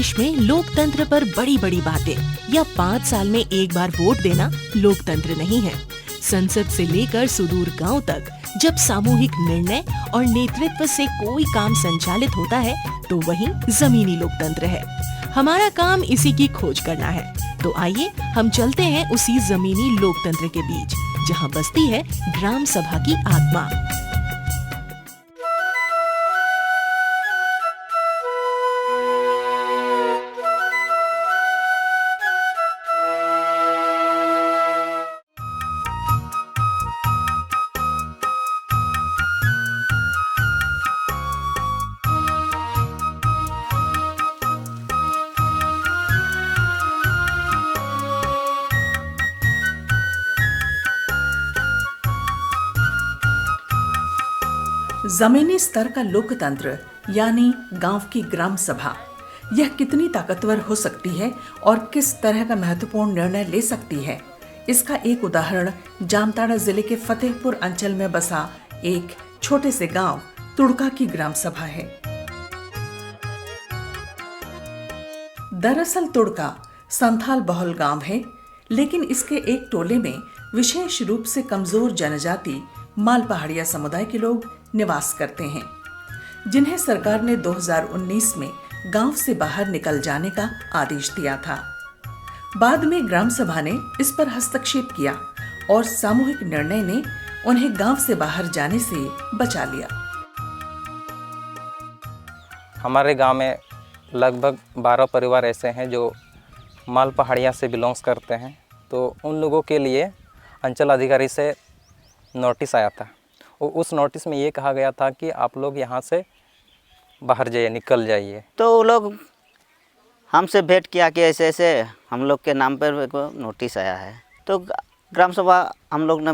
देश में लोकतंत्र पर बड़ी बड़ी बातें या 5 साल में एक बार वोट देना लोकतंत्र नहीं है। संसद से लेकर सुदूर गांव तक जब सामूहिक निर्णय और नेतृत्व से कोई काम संचालित होता है तो वही जमीनी लोकतंत्र है। हमारा काम इसी की खोज करना है। तो आइए हम चलते हैं उसी जमीनी लोकतंत्र के बीच जहां बसती है ग्राम सभा की आत्मा। जमीनी स्तर का लोकतंत्र यानी गांव की ग्राम सभा, यह कितनी ताकतवर हो सकती है और किस तरह का महत्वपूर्ण निर्णय ले सकती है, इसका एक उदाहरण जामताड़ा जिले के फतेहपुर अंचल में बसा एक छोटे से गांव तुड़का की ग्राम सभा है। दरअसल तुड़का संथाल बहुल गांव है, लेकिन इसके एक टोले में विशेष रूप से कमजोर जनजाति माल पहाड़िया समुदाय के लोग निवास करते हैं, जिन्हें सरकार ने 2019 में गांव से बाहर निकल जाने का आदेश दिया था। बाद में ग्राम सभा ने इस पर हस्तक्षेप किया और सामूहिक निर्णय ने उन्हें गांव से बाहर जाने से बचा लिया। हमारे गांव में लगभग 12 परिवार ऐसे हैं जो माल पहाड़िया से बिलोंग्स करते हैं। तो उन लोगों के लिए अंचल अधिकारी से नोटिस आया था और उस नोटिस में ये कहा गया था कि आप लोग यहाँ से बाहर जाइए, निकल जाइए। तो वो लोग हमसे भेंट किया कि ऐसे ऐसे हम लोग के नाम पर नोटिस आया है। तो ग्राम सभा हम लोग ने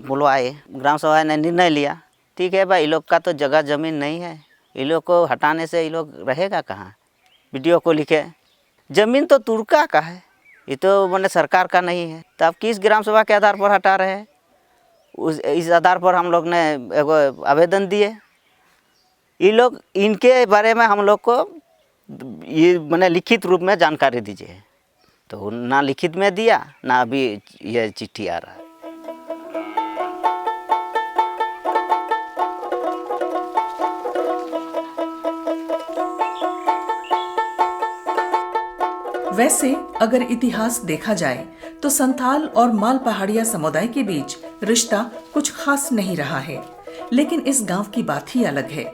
बुलवाए, ग्राम सभा ने निर्णय लिया, ठीक है भाई, ये लोग का तो जगह ज़मीन नहीं है, ये लोग को हटाने से ये लोग रहेगा कहाँ। वीडियो को लिखे ज़मीन तो तुड़का का है, ये तो मैंने सरकार का नहीं है, तो आप किस ग्राम सभा के आधार पर हटा रहे हैं। इस आधार पर हम लोग ने एगो आवेदन दिए। ये लोग इनके बारे में हम लोग को ये मैंने लिखित रूप में जानकारी दीजिए, तो ना लिखित में दिया ना अभी ये चिट्ठी आ रहा है। वैसे अगर इतिहास देखा जाए तो संथाल और माल पहाड़िया समुदाय के बीच रिश्ता कुछ खास नहीं रहा है, लेकिन इस गांव की बात ही अलग है।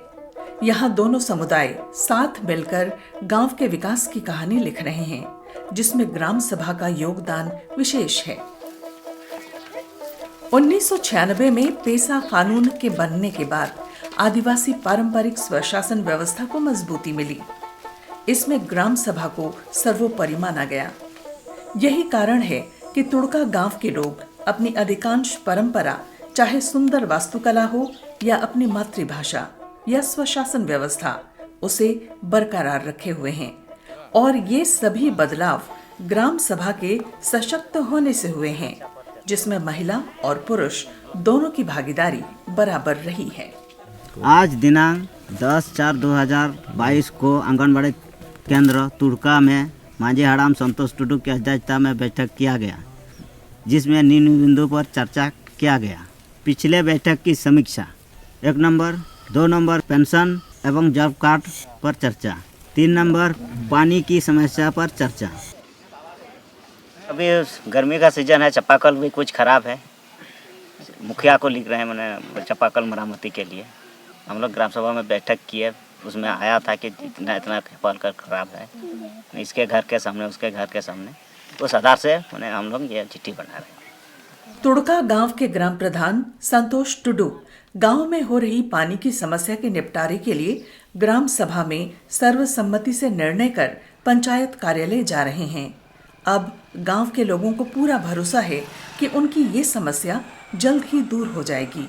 यहाँ दोनों समुदाय साथ मिलकर गांव के विकास की कहानी लिख रहे हैं, जिसमें ग्राम सभा का योगदान विशेष है। 1996 में पेसा कानून के बनने के बाद आदिवासी पारंपरिक स्वशासन व्यवस्था को मजबूती मिली। इसमें ग्राम सभा को सर्वोपरि माना गया। यही कारण है कि तुड़का गांव के लोग अपनी अधिकांश परंपरा, चाहे सुंदर वास्तुकला हो या अपनी मातृभाषा या स्वशासन व्यवस्था, उसे बरकरार रखे हुए हैं। और ये सभी बदलाव ग्राम सभा के सशक्त होने से हुए हैं, जिसमें महिला और पुरुष दोनों की भागीदारी बराबर रही है। आज दिनांक 10/4/2022 को आंगनबाड़ी केंद्र तुड़का में मांझी हड़ाम संतोष टुडू की अध्यक्षता में बैठक किया गया, जिसमें निम्न बिंदु पर चर्चा किया गया। पिछले बैठक की समीक्षा, 1 नंबर, 2 नंबर पेंशन एवं जॉब कार्ड पर चर्चा, 3 नंबर पानी की समस्या पर चर्चा। अभी गर्मी का सीजन है, चापाकल भी कुछ खराब है, मुखिया को लिख रहे हैं मैंने चापाकल मरम्मती के लिए। हम लोग ग्राम सभा में बैठक किए, उसमें आया था कि इतना चापाकल खराब है, इसके घर के सामने उसके घर के सामने, उस आधार से मैंने हम लोग ये चिट्ठी बना रहे हैं। तुड़का गांव के ग्राम प्रधान संतोष टुडू गांव में हो रही पानी की समस्या के निपटारे के लिए ग्राम सभा में सर्वसम्मति से निर्णय कर पंचायत कार्यालय जा रहे हैं। अब गांव के लोगों को पूरा भरोसा है कि उनकी ये समस्या जल्द ही दूर हो जाएगी।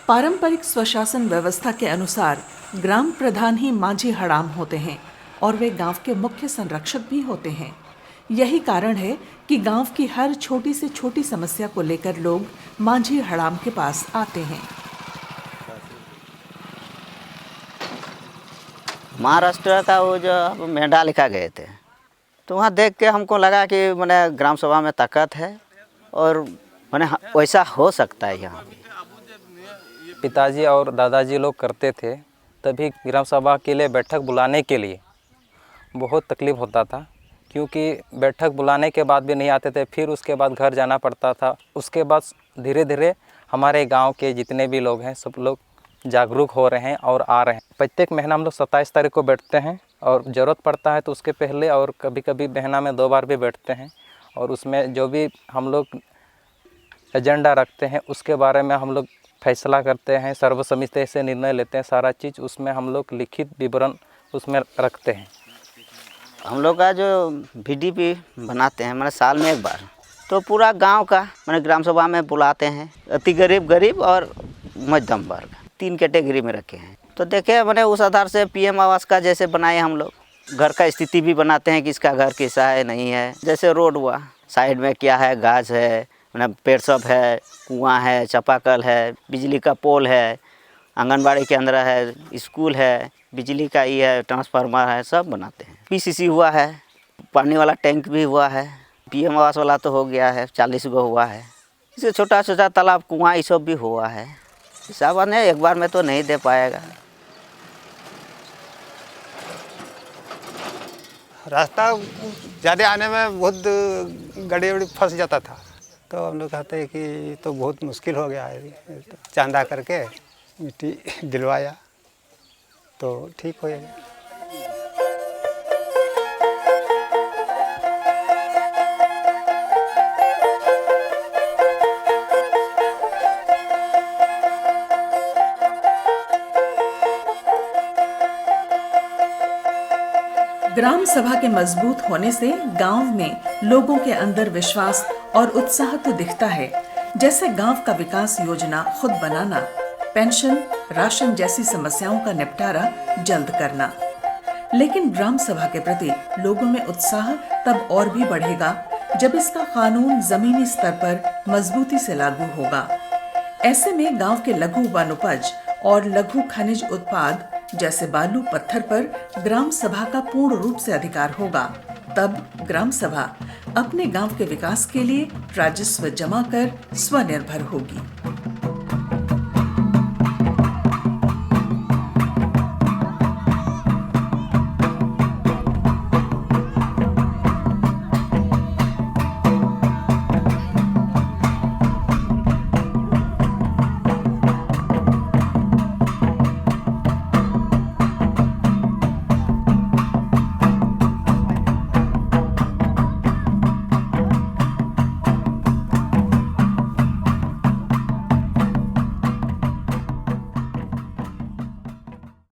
पारंपरिक स्वशासन व्यवस्था के अनुसार ग्राम प्रधान ही मांझी हड़ाम होते हैं और वे गांव के मुख्य संरक्षक भी होते हैं। यही कारण है कि गांव की हर छोटी से छोटी समस्या को लेकर लोग मांझी हड़ाम के पास आते हैं। महाराष्ट्र का वो जो मेंढा लिखा गए थे, तो वहाँ देख के हमको लगा कि मैंने ग्राम सभा में ताकत है और मैंने वैसा हो सकता है यहाँ भी। पिताजी और दादाजी लोग करते थे, तभी ग्राम सभा के लिए बैठक बुलाने के लिए बहुत तकलीफ़ होता था, क्योंकि बैठक बुलाने के बाद भी नहीं आते थे, फिर उसके बाद घर जाना पड़ता था। उसके बाद धीरे धीरे हमारे गांव के जितने भी लोग हैं सब लोग जागरूक हो रहे हैं और आ रहे हैं। प्रत्येक महीना हम लोग 27 तारीख को बैठते हैं और ज़रूरत पड़ता है तो उसके पहले और कभी कभी महीना में 2 बार भी बैठते हैं, और उसमें जो भी हम लोग एजेंडा रखते हैं उसके बारे में हम लोग फैसला करते हैं, सर्वसम्मति से निर्णय लेते हैं। सारा चीज़ उसमें हम लोग लिखित विवरण उसमें रखते हैं। हम लोग का जो VDP बनाते हैं, मैंने साल में एक बार, तो पूरा गांव का मैंने ग्राम सभा में बुलाते हैं। अति गरीब और मध्यम वर्ग 3 कैटेगरी में रखे हैं। तो देखे मैंने उस आधार से PM आवास का जैसे बनाए हम लोग, घर का स्थिति भी बनाते हैं कि इसका घर कैसा है नहीं है। जैसे रोड हुआ, साइड में क्या है, गाछ है, मैंने पेड़ सब है, कुआं है, चापाकल है, बिजली का पोल है, आंगनबाड़ी केंद्र है, स्कूल है, बिजली का ये है, ट्रांसफार्मर है, सब बनाते हैं। PCC हुआ है, पानी वाला टैंक भी हुआ है, PM आवास वाला तो हो गया है, 40 गो हुआ है। इससे छोटा छोटा तालाब, कुआं, ये सब भी हुआ है। हिसाब ने एक बार में तो नहीं दे पाएगा। रास्ता ज़्यादा आने में बहुत गाड़ी वाड़ी फंस जाता था, तो हम लोग कहते हैं कि तो बहुत मुश्किल हो गया है। तो चांदा करके मिट्टी दिलवाया तो ठीक हो गया। ग्राम सभा के मजबूत होने से गांव में लोगों के अंदर विश्वास और उत्साह तो दिखता है, जैसे गांव का विकास योजना खुद बनाना, पेंशन, राशन जैसी समस्याओं का निपटारा जल्द करना। लेकिन ग्राम सभा के प्रति लोगों में उत्साह तब और भी बढ़ेगा जब इसका कानून जमीनी स्तर पर मजबूती से लागू होगा। ऐसे में गांव के लघु वनोपज और लघु खनिज उत्पाद जैसे बालू पत्थर पर ग्राम सभा का पूर्ण रूप से अधिकार होगा। तब ग्राम सभा अपने गांव के विकास के लिए राजस्व जमा कर स्वनिर्भर होगी।